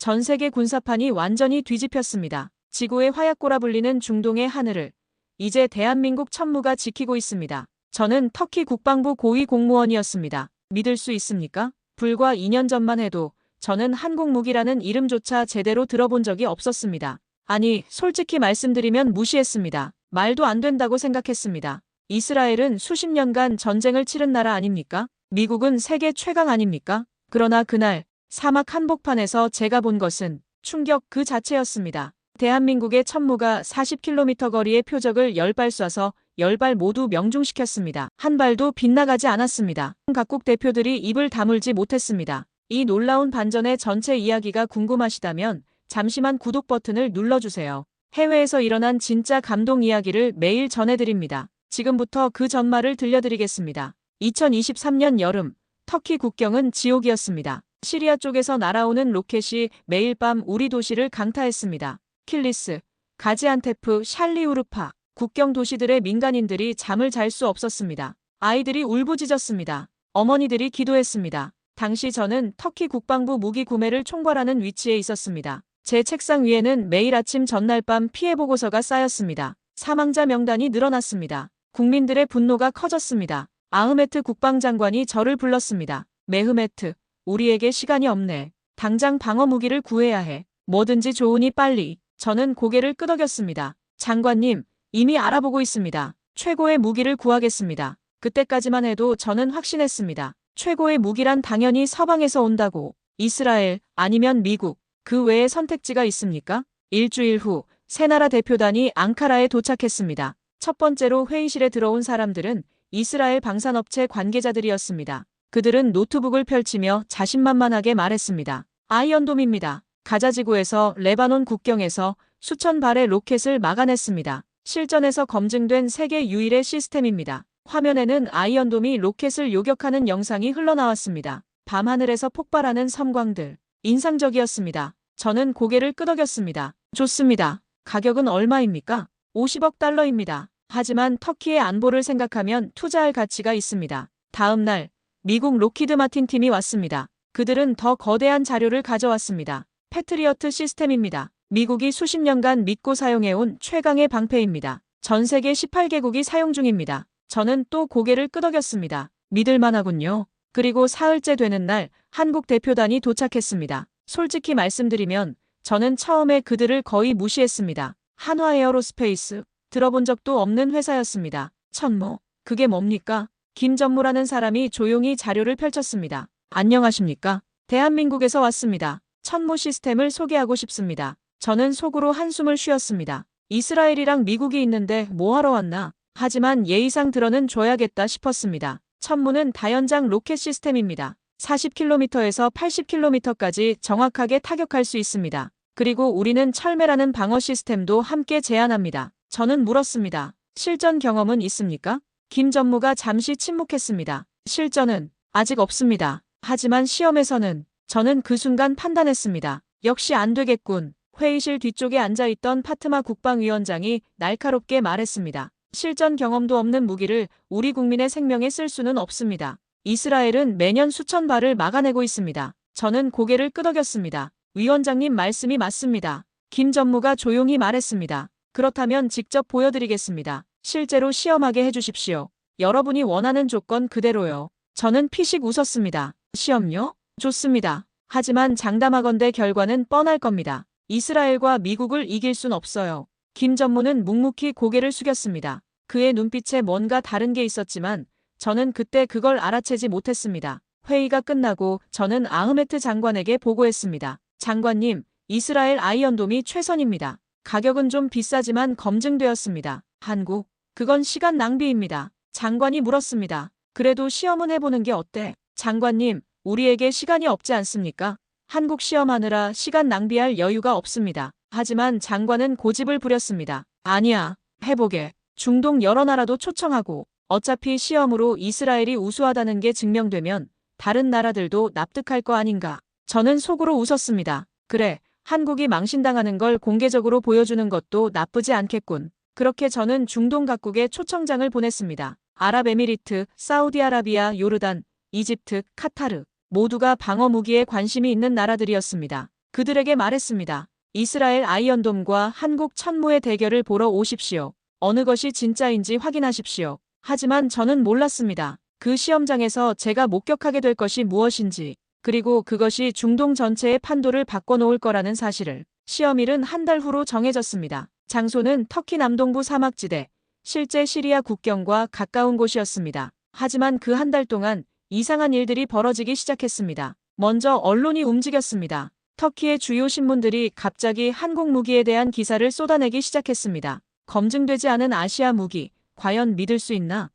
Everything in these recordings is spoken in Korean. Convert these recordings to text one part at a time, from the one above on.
전 세계 군사판이 완전히 뒤집혔습니다. 지구의 화약고라 불리는 중동의 하늘을 이제 대한민국 천무가 지키고 있습니다. 저는 터키 국방부 고위 공무원이었습니다. 믿을 수 있습니까? 불과 2년 전만 해도 저는 한국 무기라는 이름조차 제대로 들어본 적이 없었습니다. 아니, 솔직히 말씀드리면 무시했습니다. 말도 안 된다고 생각했습니다. 이스라엘은 수십 년간 전쟁을 치른 나라 아닙니까? 미국은 세계 최강 아닙니까? 그러나 그날 사막 한복판에서 제가 본 것은 충격 그 자체였습니다. 대한민국의 천무가 40km 거리의 표적을 10발 쏴서 10발 모두 명중시켰습니다. 한 발도 빗나가지 않았습니다. 각국 대표들이 입을 다물지 못했습니다. 이 놀라운 반전의 전체 이야기가 궁금하시다면 잠시만 구독 버튼을 눌러주세요. 해외에서 일어난 진짜 감동 이야기를 매일 전해드립니다. 지금부터 그 전말을 들려드리겠습니다. 2023년 여름, 터키 국경은 지옥이었습니다. 시리아 쪽에서 날아오는 로켓이 매일 밤 우리 도시를 강타했습니다. 킬리스, 가지안테프, 샬리우르파, 국경 도시들의 민간인들이 잠을 잘 수 없었습니다. 아이들이 울부짖었습니다. 어머니들이 기도했습니다. 당시 저는 터키 국방부 무기 구매를 총괄하는 위치에 있었습니다. 제 책상 위에는 매일 아침 전날 밤 피해 보고서가 쌓였습니다. 사망자 명단이 늘어났습니다. 국민들의 분노가 커졌습니다. 아흐메트 국방장관이 저를 불렀습니다. 메흐메트, 우리에게 시간이 없네. 당장 방어 무기를 구해야 해. 뭐든지 좋으니 빨리. 저는 고개를 끄덕였습니다. 장관님, 이미 알아보고 있습니다. 최고의 무기를 구하겠습니다. 그때까지만 해도 저는 확신했습니다. 최고의 무기란 당연히 서방에서 온다고. 이스라엘, 아니면 미국. 그 외에 선택지가 있습니까? 일주일 후, 세 나라 대표단이 앙카라에 도착했습니다. 첫 번째로 회의실에 들어온 사람들은 이스라엘 방산업체 관계자들이었습니다. 그들은 노트북을 펼치며 자신만만하게 말했습니다. 아이언돔입니다. 가자지구에서 레바논 국경에서 수천 발의 로켓을 막아냈습니다. 실전에서 검증된 세계 유일의 시스템입니다. 화면에는 아이언돔이 로켓을 요격하는 영상이 흘러나왔습니다. 밤하늘에서 폭발하는 섬광들. 인상적이었습니다. 저는 고개를 끄덕였습니다. 좋습니다. 가격은 얼마입니까? 50억 달러입니다. 하지만 터키의 안보를 생각하면 투자할 가치가 있습니다. 다음 날, 미국 로키드 마틴 팀이 왔습니다. 그들은 더 거대한 자료를 가져왔습니다. 패트리어트 시스템입니다. 미국이 수십 년간 믿고 사용해온 최강의 방패입니다. 전 세계 18개국이 사용 중입니다. 저는 또 고개를 끄덕였습니다. 믿을만하군요. 그리고 사흘째 되는 날 한국 대표단이 도착했습니다. 솔직히 말씀드리면 저는 처음에 그들을 거의 무시했습니다. 한화에어로스페이스, 들어본 적도 없는 회사였습니다. 천모, 그게 뭡니까? 김전무라는 사람이 조용히 자료를 펼쳤습니다. 안녕하십니까? 대한민국에서 왔습니다. 천모 시스템을 소개하고 싶습니다. 저는 속으로 한숨을 쉬었습니다. 이스라엘이랑 미국이 있는데 뭐하러 왔나? 하지만 예의상 들어는 줘야겠다 싶었습니다. 천무는 다연장 로켓 시스템입니다. 40km에서 80km까지 정확하게 타격할 수 있습니다. 그리고 우리는 철매라는 방어 시스템도 함께 제안합니다. 저는 물었습니다. 실전 경험은 있습니까? 김 전무가 잠시 침묵했습니다. 실전은 아직 없습니다. 하지만 시험에서는 저는 그 순간 판단했습니다. 역시 안 되겠군. 회의실 뒤쪽에 앉아있던 파트마 국방위원장이 날카롭게 말했습니다. 실전 경험도 없는 무기를 우리 국민의 생명에 쓸 수는 없습니다. 이스라엘은 매년 수천 발을 막아내고 있습니다. 저는 고개를 끄덕였습니다. 위원장님 말씀이 맞습니다. 김 전무가 조용히 말했습니다. 그렇다면 직접 보여드리겠습니다. 실제로 시험하게 해주십시오. 여러분이 원하는 조건 그대로요. 저는 피식 웃었습니다. 시험요? 좋습니다. 하지만 장담하건대 결과는 뻔할 겁니다. 이스라엘과 미국을 이길 순 없어요. 김 전무는 묵묵히 고개를 숙였습니다. 그의 눈빛에 뭔가 다른 게 있었지만 저는 그때 그걸 알아채지 못했습니다. 회의가 끝나고 저는 아흐메트 장관에게 보고했습니다. 장관님, 이스라엘 아이언돔이 최선입니다. 가격은 좀 비싸지만 검증되었습니다. 한국, 그건 시간 낭비입니다. 장관이 물었습니다. 그래도 시험은 해보는 게 어때? 장관님, 우리에게 시간이 없지 않습니까? 한국 시험하느라 시간 낭비할 여유가 없습니다. 하지만 장관은 고집을 부렸습니다. 아니야, 해보게. 중동 여러 나라도 초청하고 어차피 시험으로 이스라엘이 우수하다는 게 증명되면 다른 나라들도 납득할 거 아닌가. 저는 속으로 웃었습니다. 그래, 한국이 망신당하는 걸 공개적으로 보여주는 것도 나쁘지 않겠군. 그렇게 저는 중동 각국에 초청장을 보냈습니다. 아랍에미리트, 사우디아라비아, 요르단, 이집트, 카타르 모두가 방어 무기에 관심이 있는 나라들이었습니다. 그들에게 말했습니다. 이스라엘 아이언돔과 한국 천무의 대결을 보러 오십시오. 어느 것이 진짜인지 확인하십시오. 하지만 저는 몰랐습니다. 그 시험장에서 제가 목격하게 될 것이 무엇인지, 그리고 그것이 중동 전체의 판도를 바꿔놓을 거라는 사실을. 시험일은 한 달 후로 정해졌습니다. 장소는 터키 남동부 사막지대, 실제 시리아 국경과 가까운 곳이었습니다. 하지만 그 한 달 동안 이상한 일들이 벌어지기 시작했습니다. 먼저 언론이 움직였습니다. 터키의 주요 신문들이 갑자기 한국 무기에 대한 기사를 쏟아내기 시작했습니다. 검증되지 않은 아시아 무기, 과연 믿을 수 있나?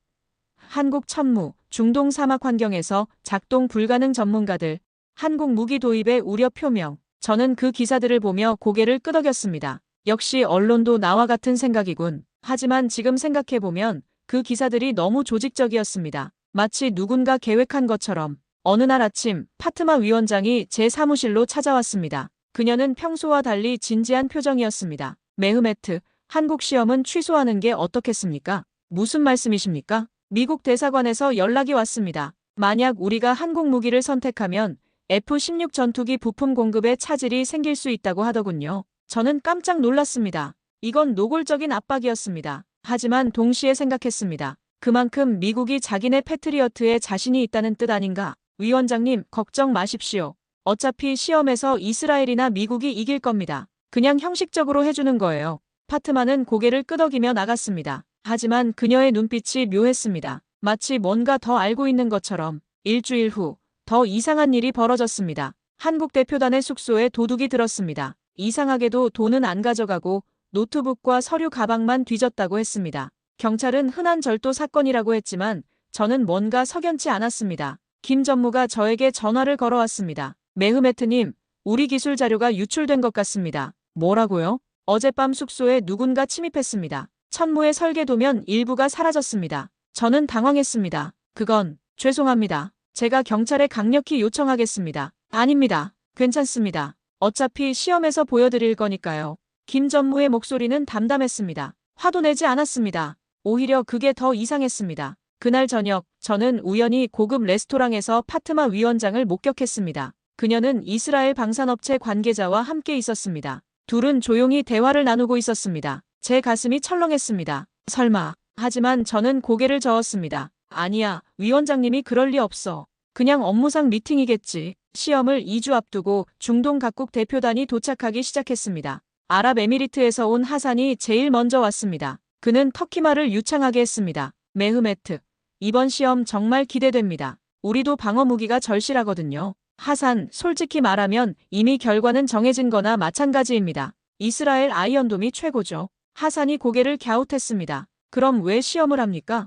한국 천무, 중동 사막 환경에서 작동 불가능 전문가들, 한국 무기 도입의 우려 표명. 저는 그 기사들을 보며 고개를 끄덕였습니다. 역시 언론도 나와 같은 생각이군. 하지만 지금 생각해보면 그 기사들이 너무 조직적이었습니다. 마치 누군가 계획한 것처럼. 어느 날 아침 파트마 위원장이 제 사무실로 찾아왔습니다. 그녀는 평소와 달리 진지한 표정이었습니다. 메흐메트, 한국 시험은 취소하는 게 어떻겠습니까? 무슨 말씀이십니까? 미국 대사관에서 연락이 왔습니다. 만약 우리가 한국 무기를 선택하면 F-16 전투기 부품 공급에 차질이 생길 수 있다고 하더군요. 저는 깜짝 놀랐습니다. 이건 노골적인 압박이었습니다. 하지만 동시에 생각했습니다. 그만큼 미국이 자기네 패트리어트에 자신이 있다는 뜻 아닌가? 위원장님, 걱정 마십시오. 어차피 시험에서 이스라엘이나 미국이 이길 겁니다. 그냥 형식적으로 해주는 거예요. 파트마는 고개를 끄덕이며 나갔습니다. 하지만 그녀의 눈빛이 묘했습니다. 마치 뭔가 더 알고 있는 것처럼. 일주일 후, 더 이상한 일이 벌어졌습니다. 한국 대표단의 숙소에 도둑이 들었습니다. 이상하게도 돈은 안 가져가고 노트북과 서류 가방만 뒤졌다고 했습니다. 경찰은 흔한 절도 사건이라고 했지만 저는 뭔가 석연치 않았습니다. 김 전무가 저에게 전화를 걸어왔습니다. 메흐메트님, 우리 기술 자료가 유출된 것 같습니다. 뭐라고요? 어젯밤 숙소에 누군가 침입했습니다. 천무의 설계도면 일부가 사라졌습니다. 저는 당황했습니다. 그건 죄송합니다. 제가 경찰에 강력히 요청하겠습니다. 아닙니다. 괜찮습니다. 어차피 시험에서 보여드릴 거니까요. 김 전무의 목소리는 담담했습니다. 화도 내지 않았습니다. 오히려 그게 더 이상했습니다. 그날 저녁 저는 우연히 고급 레스토랑에서 파트마 위원장을 목격했습니다. 그녀는 이스라엘 방산업체 관계자와 함께 있었습니다. 둘은 조용히 대화를 나누고 있었습니다. 제 가슴이 철렁했습니다. 설마. 하지만 저는 고개를 저었습니다. 아니야, 위원장님이 그럴 리 없어. 그냥 업무상 미팅이겠지. 시험을 2주 앞두고 중동 각국 대표단이 도착하기 시작했습니다. 아랍에미리트에서 온 하산이 제일 먼저 왔습니다. 그는 터키말을 유창하게 했습니다. 메흐메트, 이번 시험 정말 기대됩니다. 우리도 방어 무기가 절실하거든요. 하산, 솔직히 말하면 이미 결과는 정해진 거나 마찬가지입니다. 이스라엘 아이언돔이 최고죠. 하산이 고개를 갸웃했습니다. 그럼 왜 시험을 합니까?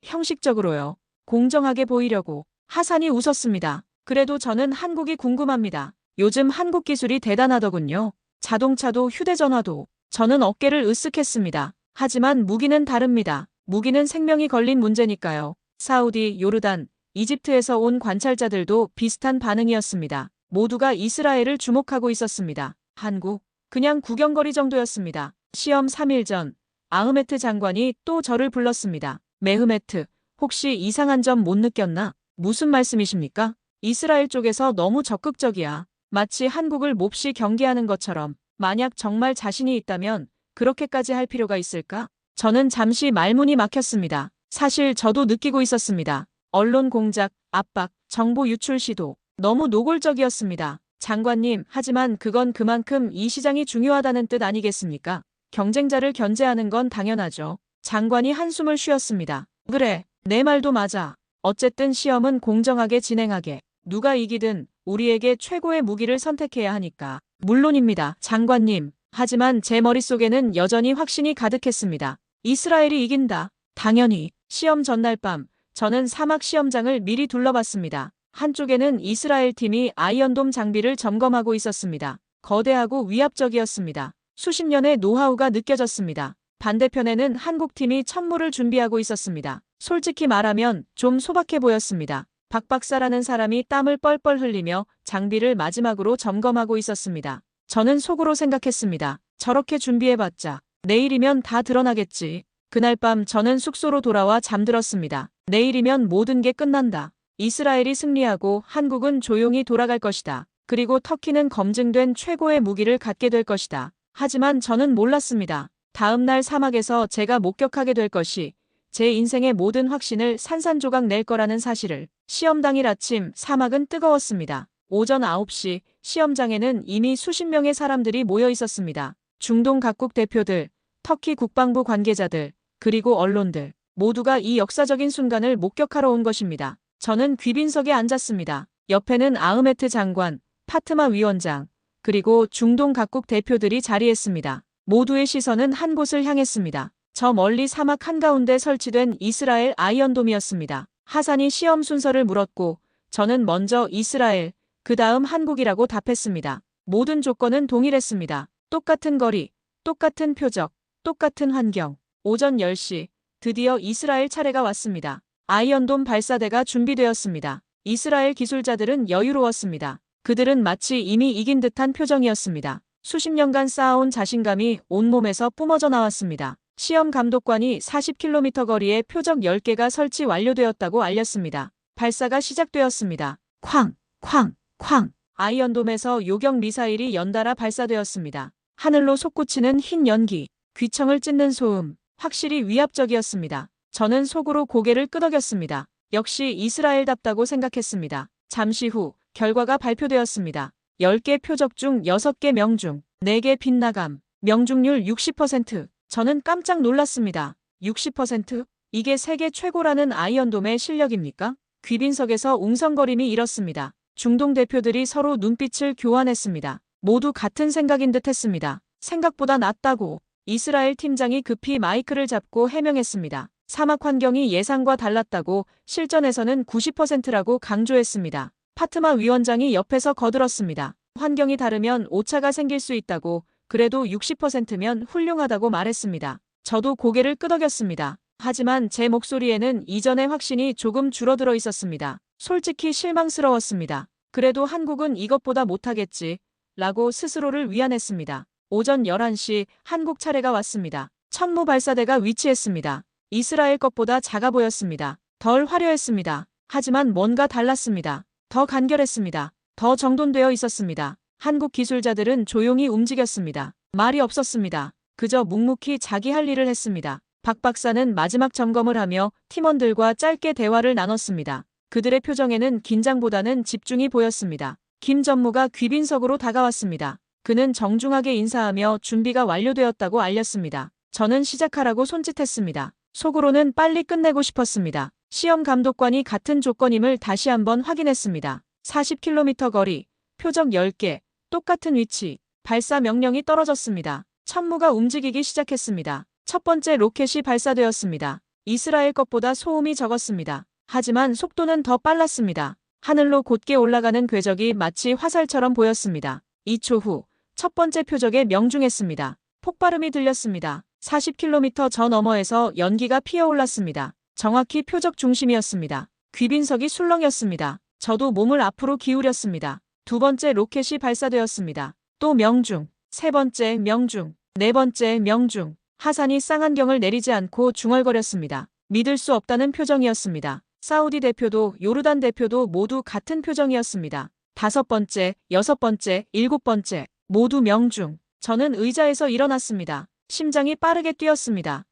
형식적으로요. 공정하게 보이려고. 하산이 웃었습니다. 그래도 저는 한국이 궁금합니다. 요즘 한국 기술이 대단하더군요. 자동차도 휴대전화도. 저는 어깨를 으쓱했습니다. 하지만 무기는 다릅니다. 무기는 생명이 걸린 문제니까요. 사우디, 요르단, 이집트에서 온 관찰자들도 비슷한 반응이었습니다. 모두가 이스라엘을 주목하고 있었습니다. 한국, 그냥 구경거리 정도였습니다. 시험 3일 전, 아흐메트 장관이 또 저를 불렀습니다. 메흐메트, 혹시 이상한 점 못 느꼈나? 무슨 말씀이십니까? 이스라엘 쪽에서 너무 적극적이야. 마치 한국을 몹시 경계하는 것처럼. 만약 정말 자신이 있다면 그렇게까지 할 필요가 있을까? 저는 잠시 말문이 막혔습니다. 사실 저도 느끼고 있었습니다. 언론 공작, 압박, 정보 유출 시도. 너무 노골적이었습니다. 장관님, 하지만 그건 그만큼 이 시장이 중요하다는 뜻 아니겠습니까? 경쟁자를 견제하는 건 당연하죠. 장관이 한숨을 쉬었습니다. 그래, 내 말도 맞아. 어쨌든 시험은 공정하게 진행하게. 누가 이기든 우리에게 최고의 무기를 선택해야 하니까. 물론입니다, 장관님. 하지만 제 머릿속에는 여전히 확신이 가득했습니다. 이스라엘이 이긴다. 당연히. 시험 전날 밤, 저는 사막 시험장을 미리 둘러봤습니다. 한쪽에는 이스라엘 팀이 아이언돔 장비를 점검하고 있었습니다. 거대하고 위압적이었습니다. 수십 년의 노하우가 느껴졌습니다. 반대편에는 한국 팀이 천무를 준비하고 있었습니다. 솔직히 말하면 좀 소박해 보였습니다. 박 박사라는 사람이 땀을 뻘뻘 흘리며 장비를 마지막으로 점검하고 있었습니다. 저는 속으로 생각했습니다. 저렇게 준비해봤자 내일이면 다 드러나겠지. 그날 밤 저는 숙소로 돌아와 잠들었습니다. 내일이면 모든 게 끝난다. 이스라엘이 승리하고 한국은 조용히 돌아갈 것이다. 그리고 터키는 검증된 최고의 무기를 갖게 될 것이다. 하지만 저는 몰랐습니다. 다음 날 사막에서 제가 목격하게 될 것이 제 인생의 모든 확신을 산산조각 낼 거라는 사실을. 시험 당일 아침 사막은 뜨거웠습니다. 오전 9시 시험장에는 이미 수십 명의 사람들이 모여 있었습니다. 중동 각국 대표들, 터키 국방부 관계자들, 그리고 언론들 모두가 이 역사적인 순간을 목격하러 온 것입니다. 저는 귀빈석에 앉았습니다. 옆에는 아흐메트 장관, 파트마 위원장, 그리고 중동 각국 대표들이 자리했습니다. 모두의 시선은 한 곳을 향했습니다. 저 멀리 사막 한가운데 설치된 이스라엘 아이언돔이었습니다. 하산이 시험 순서를 물었고 저는 먼저 이스라엘, 그 다음 한국이라고 답했습니다. 모든 조건은 동일했습니다. 똑같은 거리, 똑같은 표적, 똑같은 환경. 오전 10시, 드디어 이스라엘 차례가 왔습니다. 아이언돔 발사대가 준비되었습니다. 이스라엘 기술자들은 여유로웠습니다. 그들은 마치 이미 이긴 듯한 표정이었습니다. 수십 년간 쌓아온 자신감이 온몸에서 뿜어져 나왔습니다. 시험 감독관이 40km 거리에 표적 10개가 설치 완료되었다고 알렸습니다. 발사가 시작되었습니다. 쾅, 쾅, 쾅. 아이언돔에서 요격 미사일이 연달아 발사되었습니다. 하늘로 솟구치는 흰 연기, 귀청을 찢는 소음, 확실히 위압적이었습니다. 저는 속으로 고개를 끄덕였습니다. 역시 이스라엘답다고 생각했습니다. 잠시 후 결과가 발표되었습니다. 10개 표적 중 6개 명중, 4개 빗나감, 명중률 60%. 저는 깜짝 놀랐습니다. 60%? 이게 세계 최고라는 아이언돔의 실력입니까? 귀빈석에서 웅성거림이 일었습니다. 중동 대표들이 서로 눈빛을 교환했습니다. 모두 같은 생각인 듯 했습니다. 생각보다 낫다고. 이스라엘 팀장이 급히 마이크를 잡고 해명했습니다. 사막 환경이 예상과 달랐다고, 실전에서는 90%라고 강조했습니다. 파트마 위원장이 옆에서 거들었습니다. 환경이 다르면 오차가 생길 수 있다고, 그래도 60%면 훌륭하다고 말했습니다. 저도 고개를 끄덕였습니다. 하지만 제 목소리에는 이전의 확신이 조금 줄어들어 있었습니다. 솔직히 실망스러웠습니다. 그래도 한국은 이것보다 못하겠지, 라고 스스로를 위안했습니다. 오전 11시 한국 차례가 왔습니다. 천무 발사대가 위치했습니다. 이스라엘 것보다 작아 보였습니다. 덜 화려했습니다. 하지만 뭔가 달랐습니다. 더 간결했습니다. 더 정돈되어 있었습니다. 한국 기술자들은 조용히 움직였습니다. 말이 없었습니다. 그저 묵묵히 자기 할 일을 했습니다. 박 박사는 마지막 점검을 하며 팀원들과 짧게 대화를 나눴습니다. 그들의 표정에는 긴장보다는 집중이 보였습니다. 김 전무가 귀빈석으로 다가왔습니다. 그는 정중하게 인사하며 준비가 완료되었다고 알렸습니다. 저는 시작하라고 손짓했습니다. 속으로는 빨리 끝내고 싶었습니다. 시험 감독관이 같은 조건임을 다시 한번 확인했습니다. 40km 거리, 표적 10개, 똑같은 위치, 발사 명령이 떨어졌습니다. 천무가 움직이기 시작했습니다. 첫 번째 로켓이 발사되었습니다. 이스라엘 것보다 소음이 적었습니다. 하지만 속도는 더 빨랐습니다. 하늘로 곧게 올라가는 궤적이 마치 화살처럼 보였습니다. 2초 후, 첫 번째 표적에 명중했습니다. 폭발음이 들렸습니다. 40km 저 너머에서 연기가 피어올랐습니다. 정확히 표적 중심이었습니다. 귀빈석이 술렁였습니다. 저도 몸을 앞으로 기울였습니다. 두 번째 로켓이 발사되었습니다. 또 명중, 세 번째 명중, 네 번째 명중. 하산이 쌍안경을 내리지 않고 중얼거렸습니다. 믿을 수 없다는 표정이었습니다. 사우디 대표도 요르단 대표도 모두 같은 표정이었습니다. 다섯 번째, 여섯 번째, 일곱 번째, 모두 명중. 저는 의자에서 일어났습니다. 심장이 빠르게 뛰었습니다.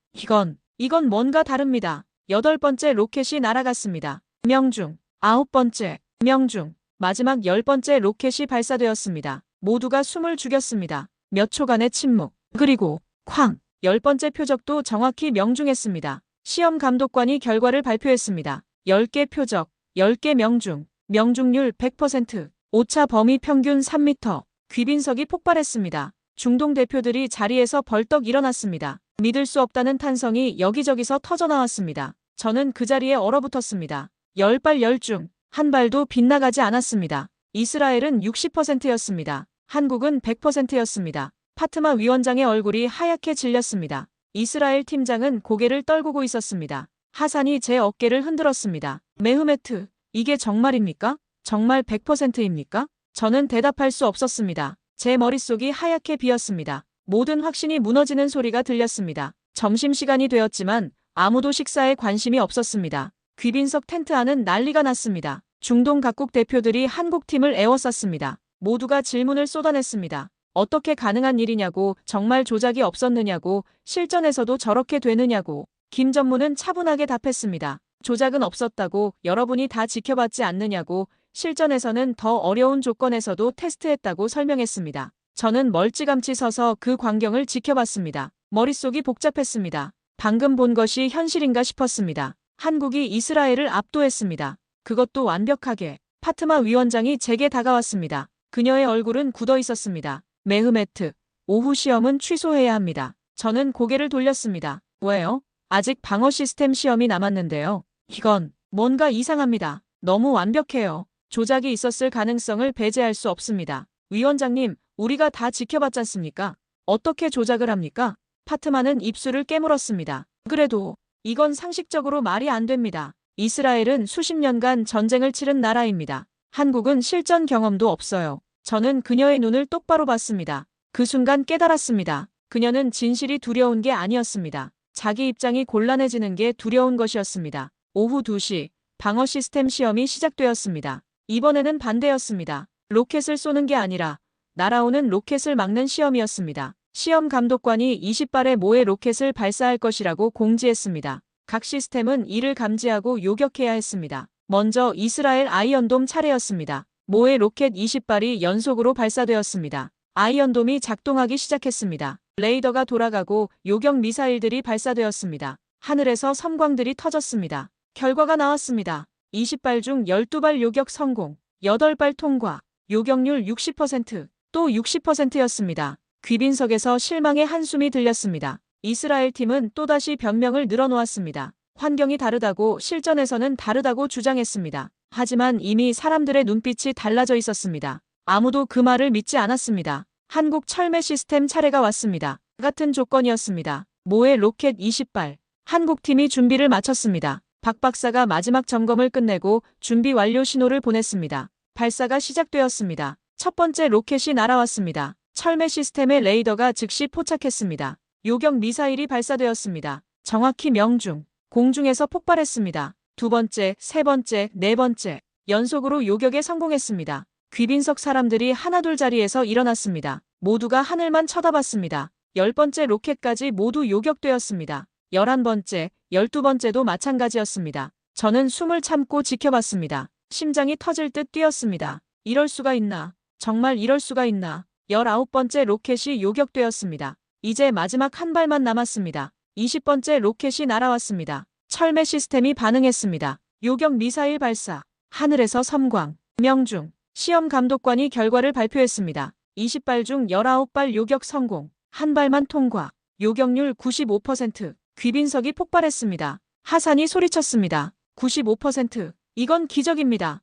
이건 뭔가 다릅니다. 여덟 번째 로켓이 날아갔습니다. 명중. 아홉 번째, 명중. 마지막 10번째 로켓이 발사되었습니다. 모두가 숨을 죽였습니다. 몇 초간의 침묵. 그리고 쾅! 10번째 표적도 정확히 명중했습니다. 시험 감독관이 결과를 발표했습니다. 10개 표적, 10개 명중, 명중률 100%, 오차 범위 평균 3m. 귀빈석이 폭발했습니다. 중동 대표들이 자리에서 벌떡 일어났습니다. 믿을 수 없다는 탄성이 여기저기서 터져나왔습니다. 저는 그 자리에 얼어붙었습니다. 10발 10중, 한 발도 빗나가지 않았습니다. 이스라엘은 60%였습니다. 한국은 100%였습니다. 파트마 위원장의 얼굴이 하얗게 질렸습니다. 이스라엘 팀장은 고개를 떨구고 있었습니다. 하산이 제 어깨를 흔들었습니다. 메흐메트, 이게 정말입니까? 정말 100%입니까? 저는 대답할 수 없었습니다. 제 머릿속이 하얗게 비었습니다. 모든 확신이 무너지는 소리가 들렸습니다. 점심시간이 되었지만 아무도 식사에 관심이 없었습니다. 귀빈석 텐트 안은 난리가 났습니다. 중동 각국 대표들이 한국 팀을 에워쌌습니다. 모두가 질문을 쏟아냈습니다. 어떻게 가능한 일이냐고, 정말 조작이 없었느냐고, 실전에서도 저렇게 되느냐고. 김 전무는 차분하게 답했습니다. 조작은 없었다고, 여러분이 다 지켜봤지 않느냐고, 실전에서는 더 어려운 조건에서도 테스트했다고 설명했습니다. 저는 멀찌감치 서서 그 광경을 지켜봤습니다. 머릿속이 복잡했습니다. 방금 본 것이 현실인가 싶었습니다. 한국이 이스라엘을 압도했습니다. 그것도 완벽하게. 파트마 위원장이 제게 다가왔습니다. 그녀의 얼굴은 굳어 있었습니다. 메흐메트, 오후 시험은 취소해야 합니다. 저는 고개를 돌렸습니다. 왜요? 아직 방어 시스템 시험이 남았는데요. 이건 뭔가 이상합니다. 너무 완벽해요. 조작이 있었을 가능성을 배제할 수 없습니다. 위원장님, 우리가 다 지켜봤잖습니까? 어떻게 조작을 합니까? 파트마는 입술을 깨물었습니다. 그래도 이건 상식적으로 말이 안 됩니다. 이스라엘은 수십 년간 전쟁을 치른 나라입니다. 한국은 실전 경험도 없어요. 저는 그녀의 눈을 똑바로 봤습니다. 그 순간 깨달았습니다. 그녀는 진실이 두려운 게 아니었습니다. 자기 입장이 곤란해지는 게 두려운 것이었습니다. 오후 2시, 방어 시스템 시험이 시작되었습니다. 이번에는 반대였습니다. 로켓을 쏘는 게 아니라 날아오는 로켓을 막는 시험이었습니다. 시험 감독관이 20발의 모의 로켓을 발사할 것이라고 공지했습니다. 각 시스템은 이를 감지하고 요격해야 했습니다. 먼저 이스라엘 아이언돔 차례였습니다. 모의 로켓 20발이 연속으로 발사되었습니다. 아이언돔이 작동하기 시작했습니다. 레이더가 돌아가고 요격 미사일들이 발사되었습니다. 하늘에서 섬광들이 터졌습니다. 결과가 나왔습니다. 20발 중 12발 요격 성공, 8발 통과, 요격률 60%, 또 60%였습니다. 귀빈석에서 실망의 한숨이 들렸습니다. 이스라엘 팀은 또다시 변명을 늘어놓았습니다. 환경이 다르다고, 실전에서는 다르다고 주장했습니다. 하지만 이미 사람들의 눈빛이 달라져 있었습니다. 아무도 그 말을 믿지 않았습니다. 한국 철매 시스템 차례가 왔습니다. 같은 조건이었습니다. 모의 로켓 20발. 한국 팀이 준비를 마쳤습니다. 박 박사가 마지막 점검을 끝내고 준비 완료 신호를 보냈습니다. 발사가 시작되었습니다. 첫 번째 로켓이 날아왔습니다. 철매 시스템의 레이더가 즉시 포착했습니다. 요격 미사일이 발사되었습니다. 정확히 명중, 공중에서 폭발했습니다. 두 번째, 세 번째, 네 번째, 연속으로 요격에 성공했습니다. 귀빈석 사람들이 하나둘 자리에서 일어났습니다. 모두가 하늘만 쳐다봤습니다. 10번째 로켓까지 모두 요격되었습니다. 11번째, 12번째도 마찬가지였습니다. 저는 숨을 참고 지켜봤습니다. 심장이 터질 듯 뛰었습니다. 이럴 수가 있나? 정말 이럴 수가 있나? 19번째 로켓이 요격되었습니다. 이제 마지막 한 발만 남았습니다. 20번째 로켓이 날아왔습니다. 철매 시스템이 반응했습니다. 요격 미사일 발사. 하늘에서 섬광. 명중. 시험 감독관이 결과를 발표했습니다. 20발 중 19발 요격 성공. 한 발만 통과. 요격률 95%. 귀빈석이 폭발했습니다. 하산이 소리쳤습니다. 95%. 이건 기적입니다.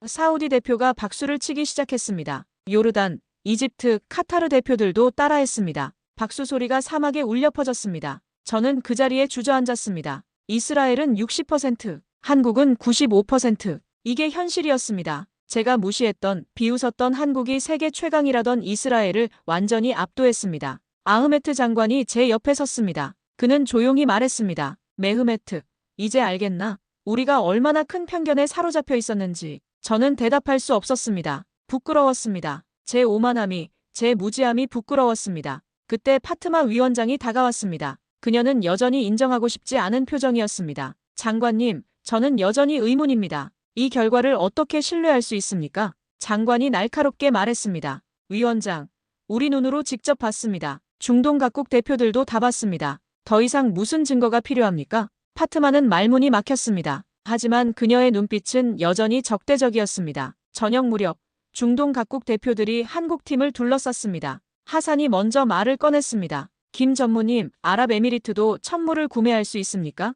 사우디 대표가 박수를 치기 시작했습니다. 요르단, 이집트, 카타르 대표들도 따라했습니다. 박수 소리가 사막에 울려 퍼졌습니다. 저는 그 자리에 주저앉았습니다. 이스라엘은 60%, 한국은 95%. 이게 현실이었습니다. 제가 무시했던, 비웃었던 한국이 세계 최강이라던 이스라엘을 완전히 압도했습니다. 아흐메트 장관이 제 옆에 섰습니다. 그는 조용히 말했습니다. 메흐메트, 이제 알겠나? 우리가 얼마나 큰 편견에 사로잡혀 있었는지. 저는 대답할 수 없었습니다. 부끄러웠습니다. 제 오만함이, 제 무지함이 부끄러웠습니다. 그때 파트마 위원장이 다가왔습니다. 그녀는 여전히 인정하고 싶지 않은 표정이었습니다. 장관님, 저는 여전히 의문입니다. 이 결과를 어떻게 신뢰할 수 있습니까? 장관이 날카롭게 말했습니다. 위원장, 우리 눈으로 직접 봤습니다. 중동 각국 대표들도 다 봤습니다. 더 이상 무슨 증거가 필요합니까? 파트마는 말문이 막혔습니다. 하지만 그녀의 눈빛은 여전히 적대적이었습니다. 저녁 무렵 중동 각국 대표들이 한국팀을 둘러쌌습니다. 하산이 먼저 말을 꺼냈습니다. 김 전무님, 아랍에미리트도 천물을 구매할 수 있습니까?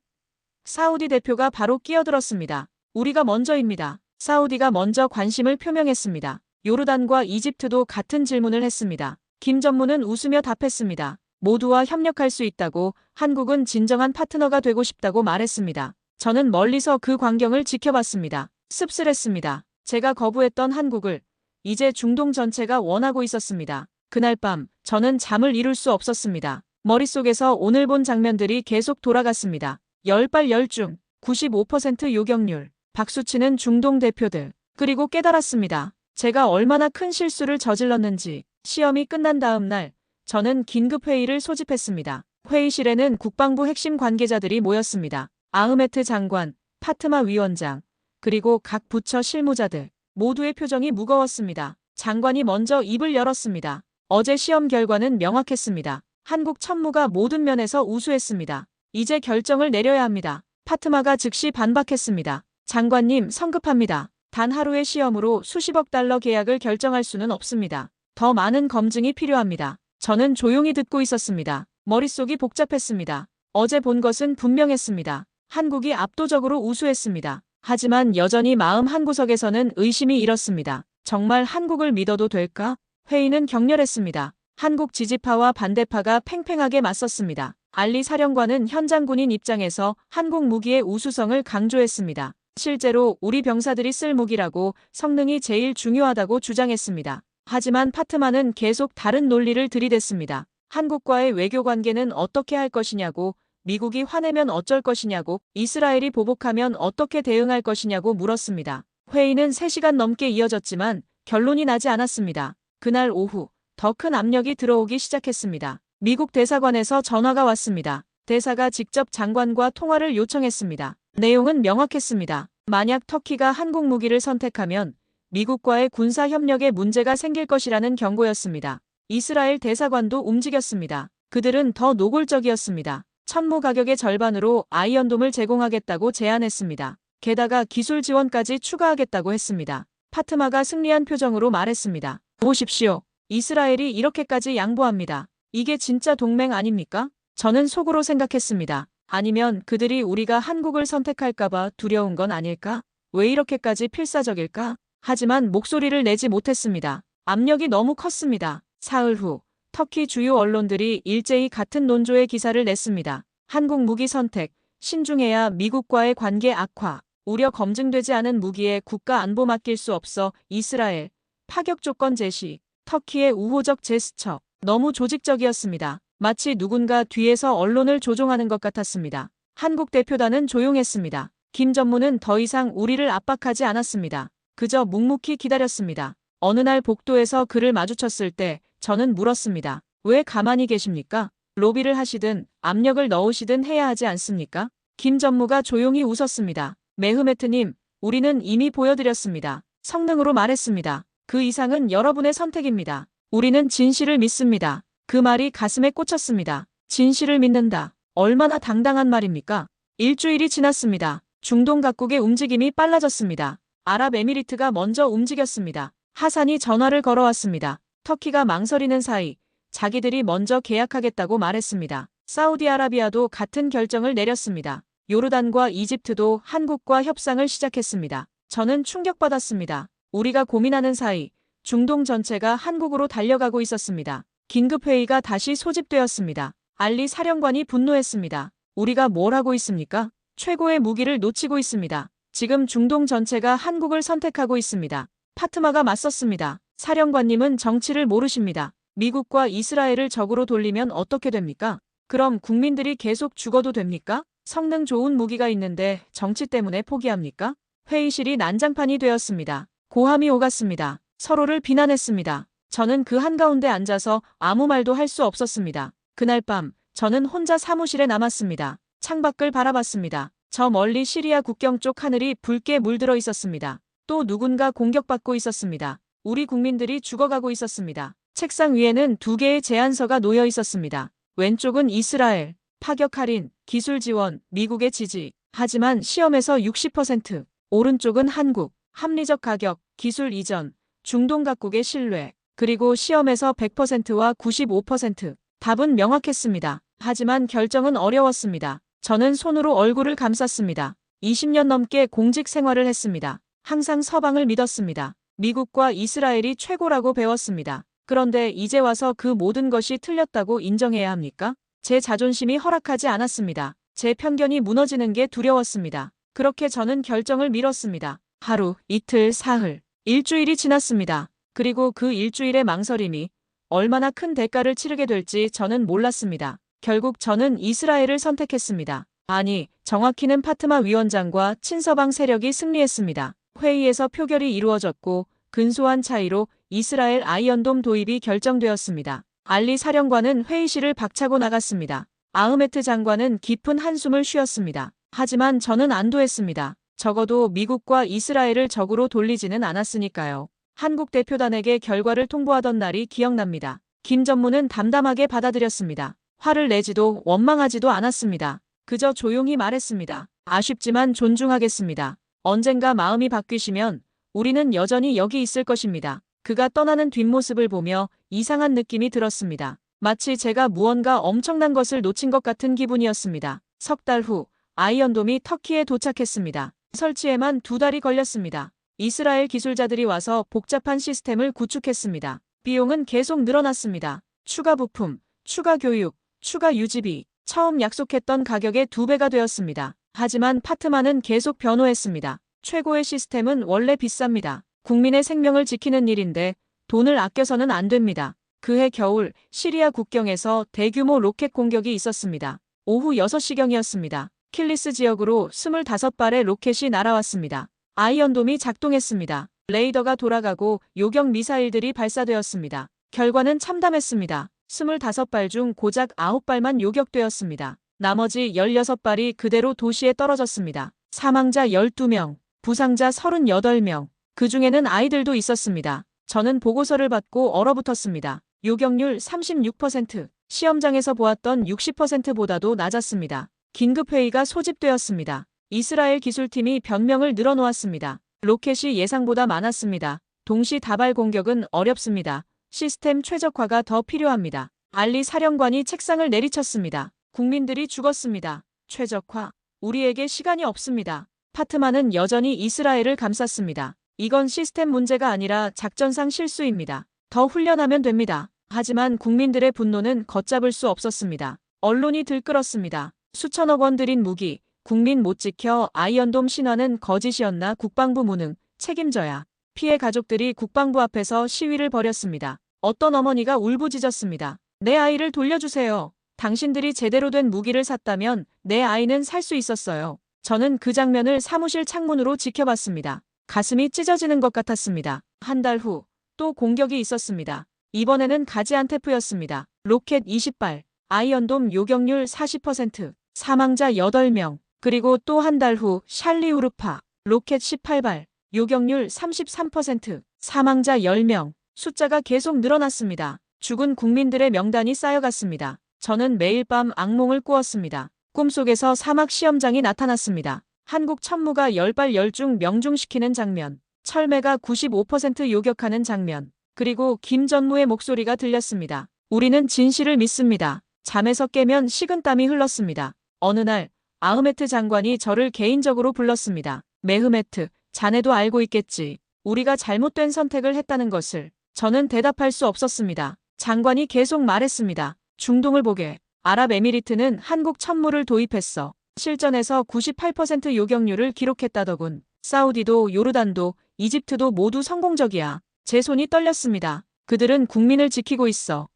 사우디 대표가 바로 끼어들었습니다. 우리가 먼저입니다. 사우디가 먼저 관심을 표명했습니다. 요르단과 이집트도 같은 질문을 했습니다. 김 전무는 웃으며 답했습니다. 모두와 협력할 수 있다고, 한국은 진정한 파트너가 되고 싶다고 말했습니다. 저는 멀리서 그 광경을 지켜봤습니다. 씁쓸했습니다. 제가 거부했던 한국을 이제 중동 전체가 원하고 있었습니다. 그날 밤 저는 잠을 이룰 수 없었습니다. 머릿속에서 오늘 본 장면들이 계속 돌아갔습니다. 10발 10중, 95% 요격률, 박수치는 중동 대표들. 그리고 깨달았습니다. 제가 얼마나 큰 실수를 저질렀는지. 시험이 끝난 다음 날, 저는 긴급 회의를 소집했습니다. 회의실에는 국방부 핵심 관계자들이 모였습니다. 아흐메트 장관, 파트마 위원장, 그리고 각 부처 실무자들. 모두의 표정이 무거웠습니다. 장관이 먼저 입을 열었습니다. 어제 시험 결과는 명확했습니다. 한국 천무가 모든 면에서 우수했습니다. 이제 결정을 내려야 합니다. 파트마가 즉시 반박했습니다. 장관님, 성급합니다. 단 하루의 시험으로 수십억 달러 계약을 결정할 수는 없습니다. 더 많은 검증이 필요합니다. 저는 조용히 듣고 있었습니다. 머릿속이 복잡했습니다. 어제 본 것은 분명했습니다. 한국이 압도적으로 우수했습니다. 하지만 여전히 마음 한구석에서는 의심이 일었습니다. 정말 한국을 믿어도 될까? 회의는 격렬했습니다. 한국 지지파와 반대파가 팽팽하게 맞섰습니다. 알리 사령관은 현장 군인 입장에서 한국 무기의 우수성을 강조했습니다. 실제로 우리 병사들이 쓸 무기라고 성능이 제일 중요하다고 주장했습니다. 하지만 파트마는 계속 다른 논리를 들이댔습니다. 한국과의 외교 관계는 어떻게 할 것이냐고, 미국이 화내면 어쩔 것이냐고, 이스라엘이 보복하면 어떻게 대응할 것이냐고 물었습니다. 회의는 3시간 넘게 이어졌지만 결론이 나지 않았습니다. 그날 오후 더 큰 압력이 들어오기 시작했습니다. 미국 대사관에서 전화가 왔습니다. 대사가 직접 장관과 통화를 요청했습니다. 내용은 명확했습니다. 만약 터키가 한국 무기를 선택하면 미국과의 군사 협력에 문제가 생길 것이라는 경고였습니다. 이스라엘 대사관도 움직였습니다. 그들은 더 노골적이었습니다. 천무 가격의 절반으로 아이언돔을 제공하겠다고 제안했습니다. 게다가 기술 지원까지 추가하겠다고 했습니다. 파트마가 승리한 표정으로 말했습니다. 보십시오. 이스라엘이 이렇게까지 양보합니다. 이게 진짜 동맹 아닙니까? 저는 속으로 생각했습니다. 아니면 그들이 우리가 한국을 선택할까봐 두려운 건 아닐까? 왜 이렇게까지 필사적일까? 하지만 목소리를 내지 못했습니다. 압력이 너무 컸습니다. 사흘 후 터키 주요 언론들이 일제히 같은 논조의 기사를 냈습니다. 한국 무기 선택, 신중해야 미국과의 관계 악화, 우려 검증되지 않은 무기에 국가 안보 맡길 수 없어 이스라엘, 파격 조건 제시, 터키의 우호적 제스처, 너무 조직적이었습니다. 마치 누군가 뒤에서 언론을 조종하는 것 같았습니다. 한국 대표단은 조용했습니다. 김 전무는 더 이상 우리를 압박하지 않았습니다. 그저 묵묵히 기다렸습니다. 어느 날 복도에서 그를 마주쳤을 때 저는 물었습니다. 왜 가만히 계십니까? 로비를 하시든 압력을 넣으시든 해야 하지 않습니까? 김 전무가 조용히 웃었습니다. 메흐메트님, 우리는 이미 보여드렸습니다. 성능으로 말했습니다. 그 이상은 여러분의 선택입니다. 우리는 진실을 믿습니다. 그 말이 가슴에 꽂혔습니다. 진실을 믿는다. 얼마나 당당한 말입니까? 일주일이 지났습니다. 중동 각국의 움직임이 빨라졌습니다. 아랍에미리트가 먼저 움직였습니다. 하산이 전화를 걸어왔습니다. 터키가 망설이는 사이 자기들이 먼저 계약하겠다고 말했습니다. 사우디아라비아도 같은 결정을 내렸습니다. 요르단과 이집트도 한국과 협상을 시작했습니다. 저는 충격받았습니다. 우리가 고민하는 사이 중동 전체가 한국으로 달려가고 있었습니다. 긴급회의가 다시 소집되었습니다. 알리 사령관이 분노했습니다. 우리가 뭘 하고 있습니까? 최고의 무기를 놓치고 있습니다. 지금 중동 전체가 한국을 선택하고 있습니다. 파트마가 맞섰습니다. 사령관님은 정치를 모르십니다. 미국과 이스라엘을 적으로 돌리면 어떻게 됩니까? 그럼 국민들이 계속 죽어도 됩니까? 성능 좋은 무기가 있는데 정치 때문에 포기합니까? 회의실이 난장판이 되었습니다. 고함이 오갔습니다. 서로를 비난했습니다. 저는 그 한가운데 앉아서 아무 말도 할 수 없었습니다. 그날 밤 저는 혼자 사무실에 남았습니다. 창밖을 바라봤습니다. 저 멀리 시리아 국경 쪽 하늘이 붉게 물들어 있었습니다. 또 누군가 공격받고 있었습니다. 우리 국민들이 죽어가고 있었습니다. 책상 위에는 2개의 제안서가 놓여 있었습니다. 왼쪽은 이스라엘, 파격 할인, 기술 지원, 미국의 지지. 하지만 시험에서 60%. 오른쪽은 한국, 합리적 가격, 기술 이전, 중동 각국의 신뢰. 그리고 시험에서 100%와 95%. 답은 명확했습니다. 하지만 결정은 어려웠습니다. 저는 손으로 얼굴을 감쌌습니다. 20년 넘게 공직 생활을 했습니다. 항상 서방을 믿었습니다. 미국과 이스라엘이 최고라고 배웠습니다. 그런데 이제 와서 그 모든 것이 틀렸다고 인정해야 합니까? 제 자존심이 허락하지 않았습니다. 제 편견이 무너지는 게 두려웠습니다. 그렇게 저는 결정을 미뤘습니다. 하루, 이틀, 사흘, 일주일이 지났습니다. 그리고 그 일주일의 망설임이 얼마나 큰 대가를 치르게 될지 저는 몰랐습니다. 결국 저는 이스라엘을 선택했습니다. 아니, 정확히는 파트마 위원장과 친서방 세력이 승리했습니다. 회의에서 표결이 이루어졌고 근소한 차이로 이스라엘 아이언돔 도입이 결정되었습니다. 알리 사령관은 회의실을 박차고 나갔습니다. 아흐메트 장관은 깊은 한숨을 쉬었습니다. 하지만 저는 안도했습니다. 적어도 미국과 이스라엘을 적으로 돌리지는 않았으니까요. 한국 대표단에게 결과를 통보하던 날이 기억납니다. 김 전무는 담담하게 받아들였습니다. 화를 내지도 원망하지도 않았습니다. 그저 조용히 말했습니다. 아쉽지만 존중하겠습니다. 언젠가 마음이 바뀌시면 우리는 여전히 여기 있을 것입니다. 그가 떠나는 뒷모습을 보며 이상한 느낌이 들었습니다. 마치 제가 무언가 엄청난 것을 놓친 것 같은 기분이었습니다. 석 달 후 아이언돔이 터키에 도착했습니다. 설치에만 2달이 걸렸습니다. 이스라엘 기술자들이 와서 복잡한 시스템을 구축했습니다. 비용은 계속 늘어났습니다. 추가 부품, 추가 교육, 추가 유지비, 처음 약속했던 가격의 2배가 되었습니다. 하지만 파트만은 계속 변호했습니다. 최고의 시스템은 원래 비쌉니다. 국민의 생명을 지키는 일인데 돈을 아껴서는 안 됩니다. 그해 겨울 시리아 국경에서 대규모 로켓 공격이 있었습니다. 오후 6시경이었습니다. 킬리스 지역으로 25발의 로켓이 날아왔습니다. 아이언돔이 작동했습니다. 레이더가 돌아가고 요격 미사일들이 발사되었습니다. 결과는 참담했습니다. 25발 중 고작 9발만 요격되었습니다. 나머지 16발이 그대로 도시에 떨어졌습니다. 사망자 12명, 부상자 38명, 그중에는 아이들도 있었습니다. 저는 보고서를 받고 얼어붙었습니다. 요격률 36%, 시험장에서 보았던 60%보다도 낮았습니다. 긴급회의가 소집되었습니다. 이스라엘 기술팀이 변명을 늘어놓았습니다. 로켓이 예상보다 많았습니다. 동시 다발 공격은 어렵습니다. 시스템 최적화가 더 필요합니다. 알리 사령관이 책상을 내리쳤습니다. 국민들이 죽었습니다. 최적화. 우리에게 시간이 없습니다. 파트만은 여전히 이스라엘을 감쌌습니다. 이건 시스템 문제가 아니라 작전상 실수입니다. 더 훈련하면 됩니다. 하지만 국민들의 분노는 걷잡을 수 없었습니다. 언론이 들끓었습니다. 수천억 원 들인 무기, 국민 못 지켜 아이언돔 신화는 거짓이었나 국방부 무능, 책임져야. 피해 가족들이 국방부 앞에서 시위를 벌였습니다. 어떤 어머니가 울부짖었습니다. 내 아이를 돌려주세요. 당신들이 제대로 된 무기를 샀다면 내 아이는 살 수 있었어요. 저는 그 장면을 사무실 창문으로 지켜봤습니다. 가슴이 찢어지는 것 같았습니다. 한 달 후 또 공격이 있었습니다. 이번에는 가지안테프였습니다. 로켓 20발, 아이언돔 요격률 40%, 사망자 8명. 그리고 또 한 달 후 샬리 우르파, 로켓 18발, 요격률 33%, 사망자 10명. 숫자가 계속 늘어났습니다. 죽은 국민들의 명단이 쌓여갔습니다. 저는 매일 밤 악몽을 꾸었습니다. 꿈속에서 사막 시험장이 나타났습니다. 한국 천무가 10발 10중 명중시키는 장면, 철매가 95% 요격하는 장면, 그리고 김 전무의 목소리가 들렸습니다. 우리는 진실을 믿습니다. 잠에서 깨면 식은땀이 흘렀습니다. 어느 날 아흐메트 장관이 저를 개인적으로 불렀습니다. 메흐메트, 자네도 알고 있겠지. 우리가 잘못된 선택을 했다는 것을. 저는 대답할 수 없었습니다. 장관이 계속 말했습니다. 중동을 보게. 아랍에미리트는 한국 천무를 도입했어. 실전에서 98% 요격률을 기록했다더군. 사우디도 요르단도 이집트도 모두 성공적이야. 제 손이 떨렸습니다. 그들은 국민을 지키고 있어.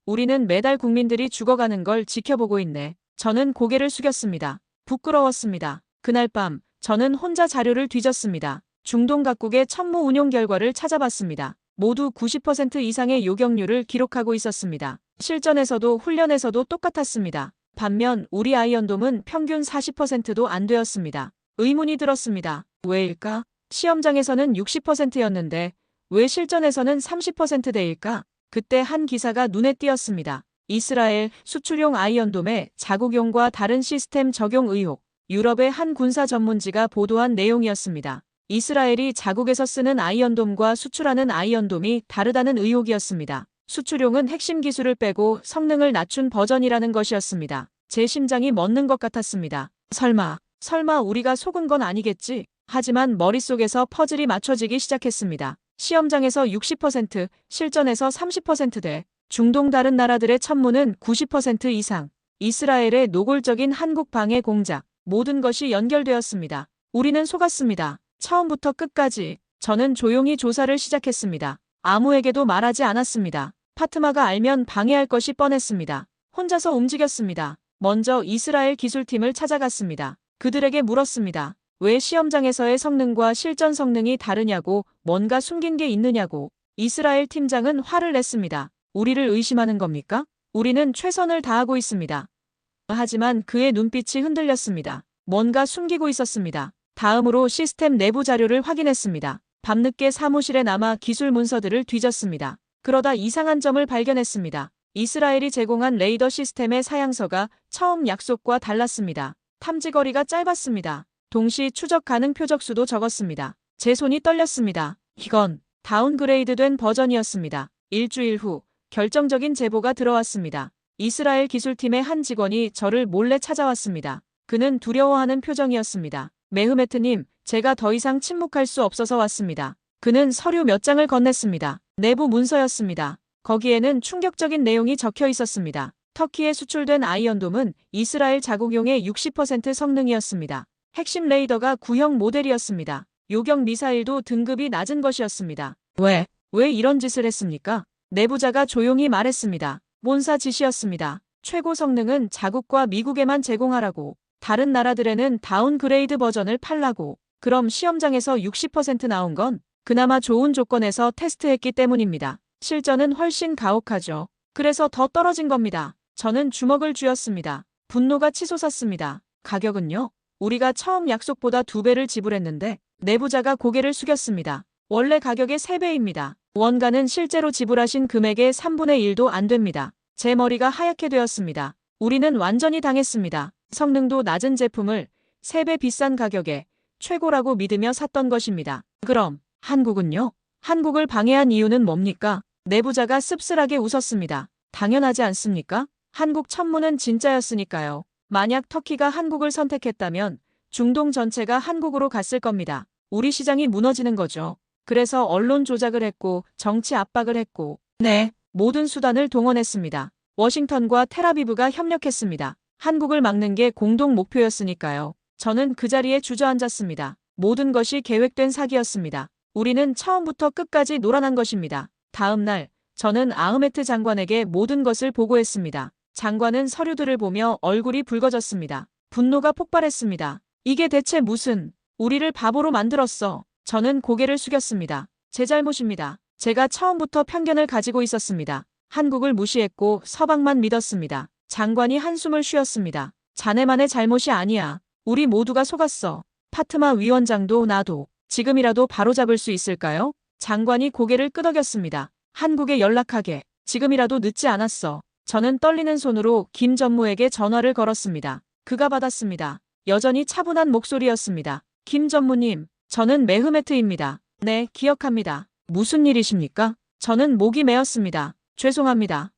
우리는 매달 국민들이 죽어가는 걸 지켜보고 있네. 저는 고개를 숙였습니다. 부끄러웠습니다. 그날 밤 저는 혼자 자료를 뒤졌습니다. 중동 각국의 천무 운용 결과를 찾아봤습니다. 모두 90% 이상의 요격률을 기록하고 있었습니다. 실전에서도 훈련에서도 똑같았습니다. 반면 우리 아이언돔은 평균 40%도 안 되었습니다. 의문이 들었습니다. 왜일까? 시험장에서는 60%였는데 왜 실전에서는 30%대일까? 그때 한 기사가 눈에 띄었습니다. 이스라엘 수출용 아이언돔의 자국용과 다른 시스템 적용 의혹. 유럽의 한 군사 전문지가 보도한 내용이었습니다. 이스라엘이 자국에서 쓰는 아이언돔과 수출하는 아이언돔이 다르다는 의혹이었습니다. 수출용은 핵심 기술을 빼고 성능을 낮춘 버전이라는 것이었습니다. 제 심장이 멎는 것 같았습니다. 설마 우리가 속은 건 아니겠지? 하지만 머릿속에서 퍼즐이 맞춰지기 시작했습니다. 시험장에서 60%, 실전에서 30%대. 중동 다른 나라들의 천무는 90% 이상. 이스라엘의 노골적인 한국 방해 공작. 모든 것이 연결되었습니다. 우리는 속았습니다. 처음부터 끝까지. 저는 조용히 조사를 시작했습니다. 아무에게도 말하지 않았습니다. 파트마가 알면 방해할 것이 뻔했습니다. 혼자서 움직였습니다. 먼저 이스라엘 기술팀을 찾아갔습니다. 그들에게 물었습니다. 왜 시험장에서의 성능과 실전 성능이 다르냐고, 뭔가 숨긴 게 있느냐고. 이스라엘 팀장은 화를 냈습니다. 우리를 의심하는 겁니까? 우리는 최선을 다하고 있습니다. 하지만 그의 눈빛이 흔들렸습니다. 뭔가 숨기고 있었습니다. 다음으로 시스템 내부 자료를 확인했습니다. 밤늦게 사무실에 남아 기술 문서들을 뒤졌습니다. 그러다 이상한 점을 발견했습니다. 이스라엘이 제공한 레이더 시스템의 사양서가 처음 약속과 달랐습니다. 탐지거리가 짧았습니다. 동시 추적 가능 표적수도 적었습니다. 제 손이 떨렸습니다. 이건 다운그레이드된 버전이었습니다. 일주일 후 결정적인 제보가 들어왔습니다. 이스라엘 기술팀의 한 직원이 저를 몰래 찾아왔습니다. 그는 두려워하는 표정이었습니다. 메흐메트님, 제가 더 이상 침묵할 수 없어서 왔습니다. 그는 서류 몇 장을 건넸습니다. 내부 문서였습니다. 거기에는 충격적인 내용이 적혀 있었습니다. 터키에 수출된 아이언돔은 이스라엘 자국용의 60% 성능이었습니다. 핵심 레이더가 구형 모델이었습니다. 요격 미사일도 등급이 낮은 것이었습니다. 왜 이런 짓을 했습니까? 내부자가 조용히 말했습니다. 본사 지시였습니다. 최고 성능은 자국과 미국에만 제공하라고. 다른 나라들에는 다운그레이드 버전을 팔라고. 그럼 시험장에서 60% 나온 건 그나마 좋은 조건에서 테스트했기 때문입니다. 실전은 훨씬 가혹하죠. 그래서 더 떨어진 겁니다. 저는 주먹을 쥐었습니다. 분노가 치솟았습니다. 가격은요? 우리가 처음 약속보다 2배를 지불했는데 내부자가 고개를 숙였습니다. 원래 가격의 3배입니다. 원가는 실제로 지불하신 금액의 3분의 1도 안 됩니다. 제 머리가 하얗게 되었습니다. 우리는 완전히 당했습니다. 성능도 낮은 제품을 3배 비싼 가격에 최고라고 믿으며 샀던 것입니다. 그럼 한국은요? 한국을 방해한 이유는 뭡니까? 내부자가 씁쓸하게 웃었습니다. 당연하지 않습니까? 한국 천문은 진짜였으니까요. 만약 터키가 한국을 선택했다면 중동 전체가 한국으로 갔을 겁니다. 우리 시장이 무너지는 거죠. 그래서 언론 조작을 했고 정치 압박을 했고 모든 수단을 동원했습니다. 워싱턴과 텔아비브가 협력했습니다. 한국을 막는 게 공동 목표였으니까요. 저는 그 자리에 주저앉았습니다. 모든 것이 계획된 사기였습니다. 우리는 처음부터 끝까지 노란한 것입니다. 다음 날 저는 아흐메트 장관에게 모든 것을 보고했습니다. 장관은 서류들을 보며 얼굴이 붉어졌습니다. 분노가 폭발했습니다. 이게 대체 무슨, 우리를 바보로 만들었어. 저는 고개를 숙였습니다. 제 잘못입니다. 제가 처음부터 편견을 가지고 있었습니다. 한국을 무시했고 서방만 믿었습니다. 장관이 한숨을 쉬었습니다. 자네만의 잘못이 아니야. 우리 모두가 속았어. 파트마 위원장도 나도. 지금이라도 바로잡을 수 있을까요? 장관이 고개를 끄덕였습니다. 한국에 연락하게. 지금이라도 늦지 않았어. 저는 떨리는 손으로 김 전무에게 전화를 걸었습니다. 그가 받았습니다. 여전히 차분한 목소리였습니다. 김 전무님, 저는 메흐메트입니다. 네, 기억합니다. 무슨 일이십니까? 저는 목이 메었습니다. 죄송합니다.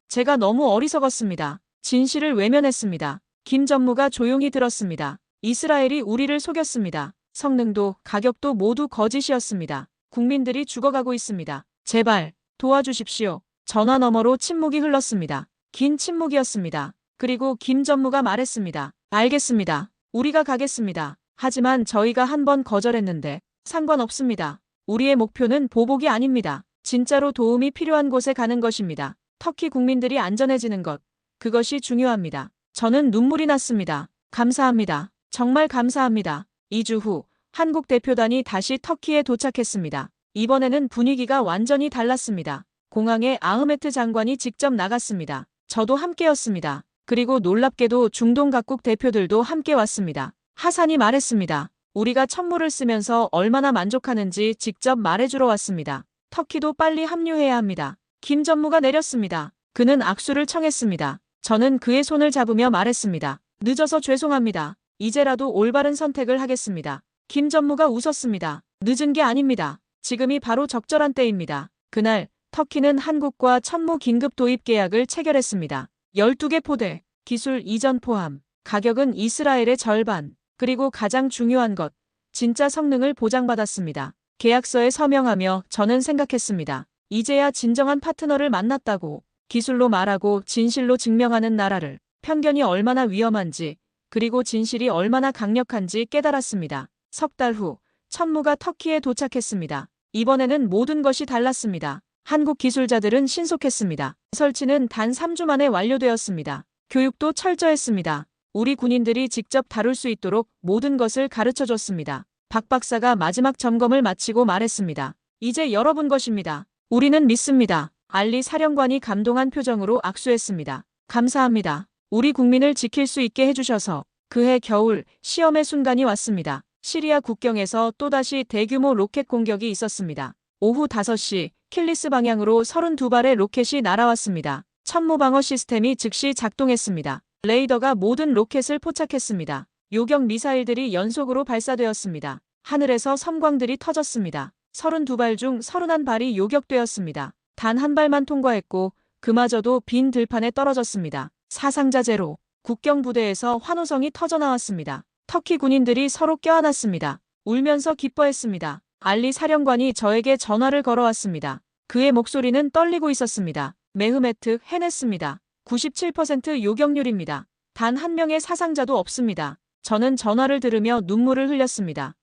제가 너무 어리석었습니다. 진실을 외면했습니다. 김 전무가 조용히 들었습니다. 이스라엘이 우리를 속였습니다. 성능도 가격도 모두 거짓이었습니다. 국민들이 죽어가고 있습니다. 제발 도와주십시오. 전화 너머로 침묵이 흘렀습니다. 긴 침묵이었습니다. 그리고 김 전무가 말했습니다. 알겠습니다. 우리가 가겠습니다. 하지만 저희가 한 번 거절했는데 상관없습니다. 우리의 목표는 보복이 아닙니다. 진짜로 도움이 필요한 곳에 가는 것입니다. 터키 국민들이 안전해지는 것, 그것이 중요합니다. 저는 눈물이 났습니다. 감사합니다. 정말 감사합니다. 2주 후 한국 대표단이 다시 터키에 도착했습니다. 이번에는 분위기가 완전히 달랐습니다. 공항에 아흐메트 장관이 직접 나갔습니다. 저도 함께였습니다. 그리고 놀랍게도 중동 각국 대표들도 함께 왔습니다. 하산이 말했습니다. 우리가 천무를 쓰면서 얼마나 만족하는지 직접 말해주러 왔습니다. 터키도 빨리 합류해야 합니다. 김 전무가 내렸습니다. 그는 악수를 청했습니다. 저는 그의 손을 잡으며 말했습니다. 늦어서 죄송합니다. 이제라도 올바른 선택을 하겠습니다. 김 전무가 웃었습니다. 늦은 게 아닙니다. 지금이 바로 적절한 때입니다. 그날 터키는 한국과 천무 긴급 도입 계약을 체결했습니다. 12개 포대, 기술 이전 포함, 가격은 이스라엘의 절반, 그리고 가장 중요한 것, 진짜 성능을 보장받았습니다. 계약서에 서명하며 저는 생각했습니다. 이제야 진정한 파트너를 만났다고. 기술로 말하고 진실로 증명하는 나라를, 편견이 얼마나 위험한지, 그리고 진실이 얼마나 강력한지 깨달았습니다. 석 달 후 천무가 터키에 도착했습니다. 이번에는 모든 것이 달랐습니다. 한국 기술자들은 신속했습니다. 설치는 단 3주 만에 완료되었습니다. 교육도 철저했습니다. 우리 군인들이 직접 다룰 수 있도록 모든 것을 가르쳐줬습니다. 박 박사가 마지막 점검을 마치고 말했습니다. 이제 여러분 것입니다. 우리는 믿습니다. 알리 사령관이 감동한 표정으로 악수했습니다. 감사합니다. 우리 국민을 지킬 수 있게 해주셔서. 그해 겨울 시험의 순간이 왔습니다. 시리아 국경에서 또다시 대규모 로켓 공격이 있었습니다. 오후 5시 킬리스 방향으로 32발의 로켓이 날아왔습니다. 천무 방어 시스템이 즉시 작동했습니다. 레이더가 모든 로켓을 포착했습니다. 요격 미사일들이 연속으로 발사되었습니다. 하늘에서 섬광들이 터졌습니다. 32발 중 31발이 요격되었습니다. 단 한 발만 통과했고 그마저도 빈 들판에 떨어졌습니다. 사상자 제로. 국경 부대에서 환호성이 터져나왔습니다. 터키 군인들이 서로 껴안았습니다. 울면서 기뻐했습니다. 알리 사령관이 저에게 전화를 걸어왔습니다. 그의 목소리는 떨리고 있었습니다. 메흐메트 해냈습니다. 97% 요격률입니다. 단 한 명의 사상자도 없습니다. 저는 전화를 들으며 눈물을 흘렸습니다.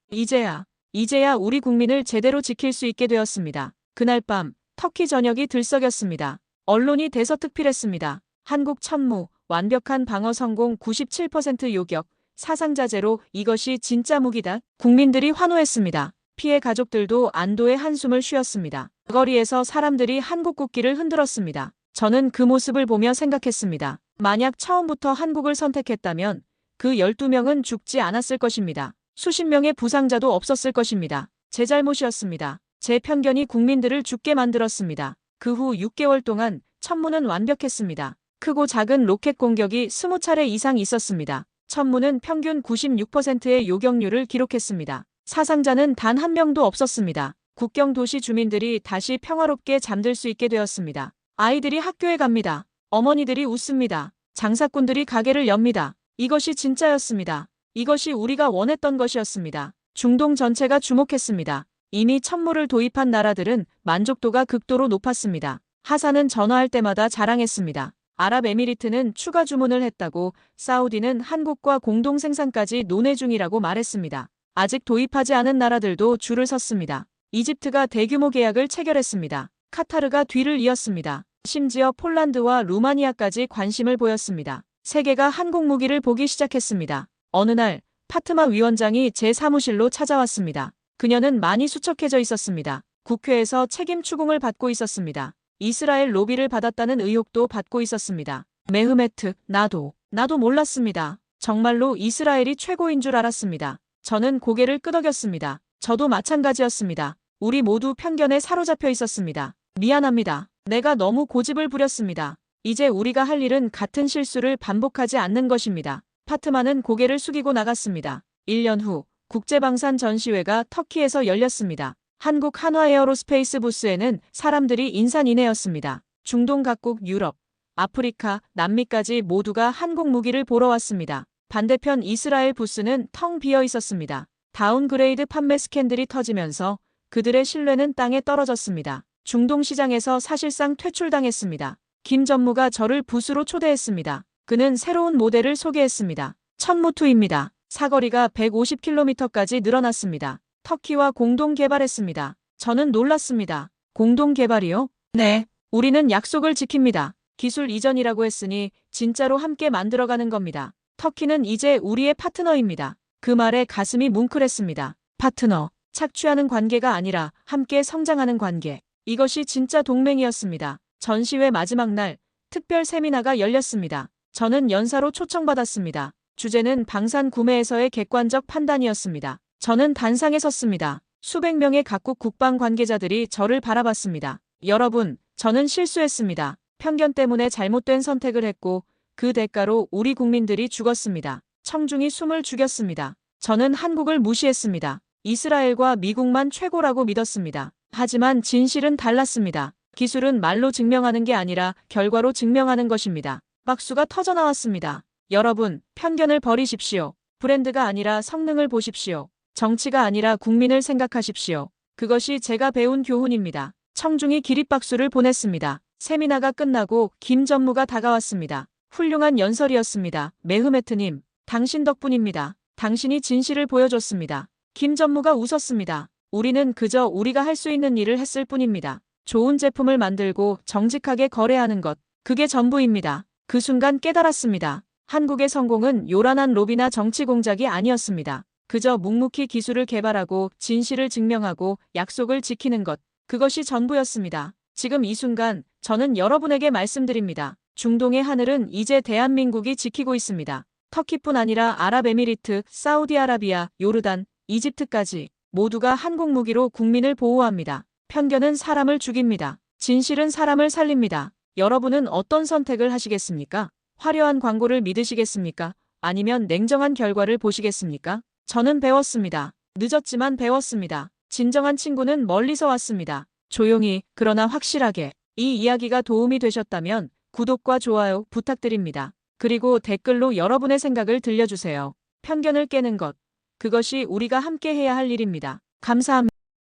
이제야 우리 국민을 제대로 지킬 수 있게 되었습니다. 그날 밤 터키 전역이 들썩였습니다. 언론이 대서특필했습니다. 한국 천무, 완벽한 방어 성공 97% 요격, 사상자 제로, 이것이 진짜 무기다. 국민들이 환호했습니다. 피해 가족들도 안도의 한숨을 쉬었습니다. 거리에서 사람들이 한국 국기를 흔들었습니다. 저는 그 모습을 보며 생각했습니다. 만약 처음부터 한국을 선택했다면 그 12명은 죽지 않았을 것입니다. 수십 명의 부상자도 없었을 것입니다. 제 잘못이었습니다. 제 편견이 국민들을 죽게 만들었습니다. 그 후 6개월 동안 천무는 완벽했습니다. 크고 작은 로켓 공격이 20차례 이상 있었습니다. 천무는 평균 96%의 요격률을 기록했습니다. 사상자는 단 한 명도 없었습니다. 국경 도시 주민들이 다시 평화롭게 잠들 수 있게 되었습니다. 아이들이 학교에 갑니다. 어머니들이 웃습니다. 장사꾼들이 가게를 엽니다. 이것이 진짜였습니다. 이것이 우리가 원했던 것이었습니다. 중동 전체가 주목했습니다. 이미 천무를 도입한 나라들은 만족도가 극도로 높았습니다. 하산은 전화할 때마다 자랑했습니다. 아랍에미리트는 추가 주문을 했다고, 사우디는 한국과 공동 생산까지 논의 중이라고 말했습니다. 아직 도입하지 않은 나라들도 줄을 섰습니다. 이집트가 대규모 계약을 체결했습니다. 카타르가 뒤를 이었습니다. 심지어 폴란드와 루마니아까지 관심을 보였습니다. 세계가 한국 무기를 보기 시작했습니다. 어느 날 파트마 위원장이 제 사무실로 찾아왔습니다. 그녀는 많이 수척해져 있었습니다. 국회에서 책임 추궁을 받고 있었습니다. 이스라엘 로비를 받았다는 의혹도 받고 있었습니다. 메흐메트, 나도 몰랐습니다. 정말로 이스라엘이 최고인 줄 알았습니다. 저는 고개를 끄덕였습니다. 저도 마찬가지였습니다. 우리 모두 편견에 사로잡혀 있었습니다. 미안합니다. 내가 너무 고집을 부렸습니다. 이제 우리가 할 일은 같은 실수를 반복하지 않는 것입니다. 파트마는 고개를 숙이고 나갔습니다. 1년 후 국제방산 전시회가 터키에서 열렸습니다. 한국 한화에어로스페이스 부스에는 사람들이 인산인해였습니다. 중동 각국, 유럽, 아프리카, 남미까지 모두가 한국 무기를 보러 왔습니다. 반대편 이스라엘 부스는 텅 비어 있었습니다. 다운그레이드 판매 스캔들이 터지면서 그들의 신뢰는 땅에 떨어졌습니다. 중동 시장에서 사실상 퇴출당했습니다. 김 전무가 저를 부스로 초대했습니다. 그는 새로운 모델을 소개했습니다. 천무2입니다. 사거리가 150km까지 늘어났습니다. 터키와 공동 개발했습니다. 저는 놀랐습니다. 공동 개발이요? 네. 우리는 약속을 지킵니다. 기술 이전이라고 했으니 진짜로 함께 만들어가는 겁니다. 터키는 이제 우리의 파트너입니다. 그 말에 가슴이 뭉클했습니다. 파트너. 착취하는 관계가 아니라 함께 성장하는 관계. 이것이 진짜 동맹이었습니다. 전시회 마지막 날 특별 세미나가 열렸습니다. 저는 연사로 초청받았습니다. 주제는 방산 구매에서의 객관적 판단이었습니다. 저는 단상에 섰습니다. 수백 명의 각국 국방 관계자들이 저를 바라봤습니다. 여러분, 저는 실수했습니다. 편견 때문에 잘못된 선택을 했고 그 대가로 우리 국민들이 죽었습니다. 청중이 숨을 죽였습니다. 저는 한국을 무시했습니다. 이스라엘과 미국만 최고라고 믿었습니다. 하지만 진실은 달랐습니다. 기술은 말로 증명하는 게 아니라 결과로 증명하는 것입니다. 박수가 터져나왔습니다. 여러분, 편견을 버리십시오. 브랜드가 아니라 성능을 보십시오. 정치가 아니라 국민을 생각하십시오. 그것이 제가 배운 교훈입니다. 청중이 기립박수를 보냈습니다. 세미나가 끝나고 김 전무가 다가왔습니다. 훌륭한 연설이었습니다. 메흐메트님, 당신 덕분입니다. 당신이 진실을 보여줬습니다. 김 전무가 웃었습니다. 우리는 그저 우리가 할 수 있는 일을 했을 뿐입니다. 좋은 제품을 만들고 정직하게 거래하는 것, 그게 전부입니다. 그 순간 깨달았습니다. 한국의 성공은 요란한 로비나 정치 공작이 아니었습니다. 그저 묵묵히 기술을 개발하고 진실을 증명하고 약속을 지키는 것. 그것이 전부였습니다. 지금 이 순간 저는 여러분에게 말씀드립니다. 중동의 하늘은 이제 대한민국이 지키고 있습니다. 터키뿐 아니라 아랍에미리트, 사우디아라비아, 요르단, 이집트까지 모두가 한국 무기로 국민을 보호합니다. 편견은 사람을 죽입니다. 진실은 사람을 살립니다. 여러분은 어떤 선택을 하시겠습니까? 화려한 광고를 믿으시겠습니까? 아니면 냉정한 결과를 보시겠습니까? 저는 배웠습니다. 늦었지만 배웠습니다. 진정한 친구는 멀리서 왔습니다. 조용히, 그러나 확실하게. 이 이야기가 도움이 되셨다면 구독과 좋아요 부탁드립니다. 그리고 댓글로 여러분의 생각을 들려주세요. 편견을 깨는 것. 그것이 우리가 함께 해야 할 일입니다. 감사합니다.